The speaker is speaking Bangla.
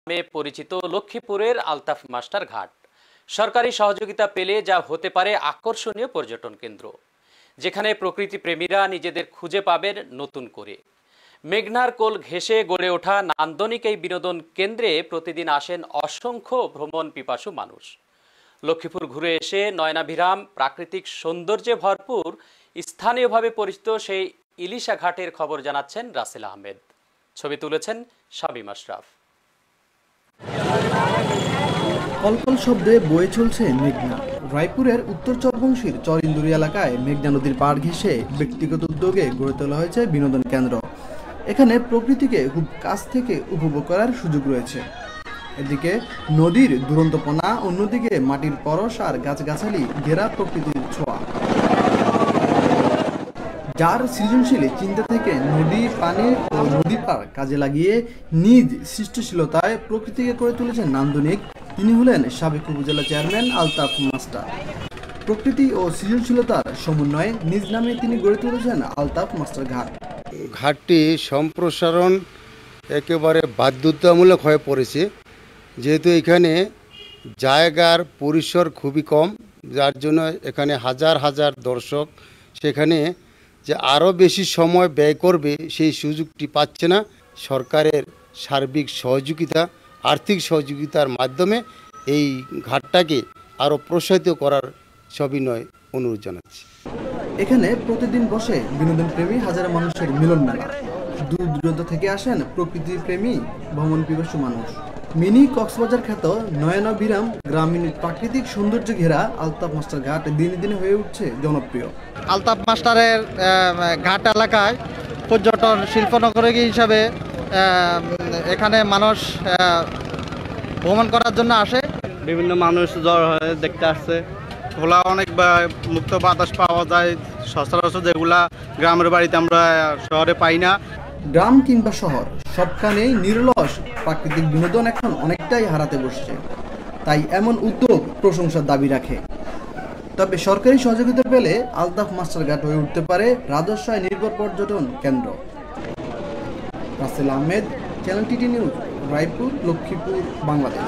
নামে পরিচিত লক্ষ্মীপুরের আলতাফ মাস্টার ঘাট সরকারি সহযোগিতা পেলে যা হতে পারে আকর্ষণীয় পর্যটন কেন্দ্র, যেখানে প্রকৃতি প্রেমীরা নিজেদের খুঁজে পাবেন নতুন করে। মেঘনার কোল ঘেঁষে গড়ে ওঠা নান্দনিক এই বিনোদন কেন্দ্রে প্রতিদিন আসেন অসংখ্য ভ্রমণ পিপাসু মানুষ। লক্ষ্মীপুর ঘুরে এসে নয়নাভিরাম প্রাকৃতিক সৌন্দর্যে ভরপুর স্থানীয়ভাবে পরিচিত সেই ইলিশা ঘাটের খবর জানাচ্ছেন রাসেল আহমেদ। ছবি তুলেছেন শামীম আশরাফ। কলকল শব্দে বয়ে চলছে মেঘনা। রায়পুরের উত্তর চরবংশীর চরিন্দুরি এলাকায় মেঘনা নদীর পাড় ঘেঁষে ব্যক্তিগত উদ্যোগে গড়ে তোলা হয়েছে বিনোদন কেন্দ্র। এখানে প্রকৃতিকে খুব কাছ থেকে উপভোগ করার সুযোগ রয়েছে। এদিকে নদীর দুরন্তপনা, অন্যদিকে মাটির পরশ আর গাছগাছালি ঘেরা প্রকৃতির ছোঁয়া। যার সৃজনশীল চিন্তা থেকে নদী পানি ও নদী পাড় কাজে লাগিয়ে নিজ সৃষ্টিশীলতায় প্রকৃতিকে করে তুলেছেন নান্দনিক, তিনি হলেন সাবেক উপজেলা চেয়ারম্যান আলতাফ মাস্টার। প্রকৃতি ও সৃজনশীলতার সমন্বয়ে নিজ নামে তিনি গড়ে তুলেছেন আলতাফ মাস্টার ঘাট। ঘাটটি সম্প্রসারণ একেবারে বাধ্যতামূলক হয়ে পড়েছে, যেহেতু এখানে জায়গার পরিসর খুবই কম, যার জন্য এখানে হাজার হাজার দর্শক সেখানে যে আরও বেশি সময় ব্যয় করবে সেই সুযোগটি পাচ্ছে না। সরকারের সার্বিক সহযোগিতা, আর্থিক সহযোগিতার মাধ্যমে এই ঘাটটাকে আরও প্রসারিত করার সবিনয় অনুরোধ জানাচ্ছি। এখানে প্রতিদিন বসে বিনোদন প্রেমী হাজার মানুষের মিলন মেলা। দূর দূরান্ত থেকে আসেন প্রকৃতি প্রেমী ভ্রমণ পিপাসু মানুষ। মিনি কক্সবাজার খ্যাত নয়নাভিরাম গ্রামীণ প্রাকৃতিক সৌন্দর্য ঘেরা আলতাফ মাস্টার ঘাট দিনে দিনে হয়ে উঠছে জনপ্রিয়। আলতাফ মাস্টারের ঘাট এলাকায় পর্যটন শিল্পনগরী হিসাবে এখানে মানুষ ভ্রমণ করার জন্য আসে। বিভিন্ন মানুষ জড়ো হয়ে দেখতে আসছে। খোলা অনেক মুক্ত বাতাস পাওয়া যায়, সচরাচর যেগুলা গ্রামের বাড়িতে আমরা শহরে পাই না। গ্রাম কিংবা শহর সবখানেই নিরলস প্রাকৃতিক বিনোদন এখন অনেকটাই হারাতে বসছে, তাই এমন উদ্যোগ প্রশংসার দাবি রাখে। তবে সরকারি সহযোগিতা পেলে আলতাফ মাস্টার ঘাট হয়ে উঠতে পারে রাজস্ব নির্ভর পর্যটন কেন্দ্র। Russell Ahmed, channel TT news, Raipur, Lakshmipur, Bangladesh.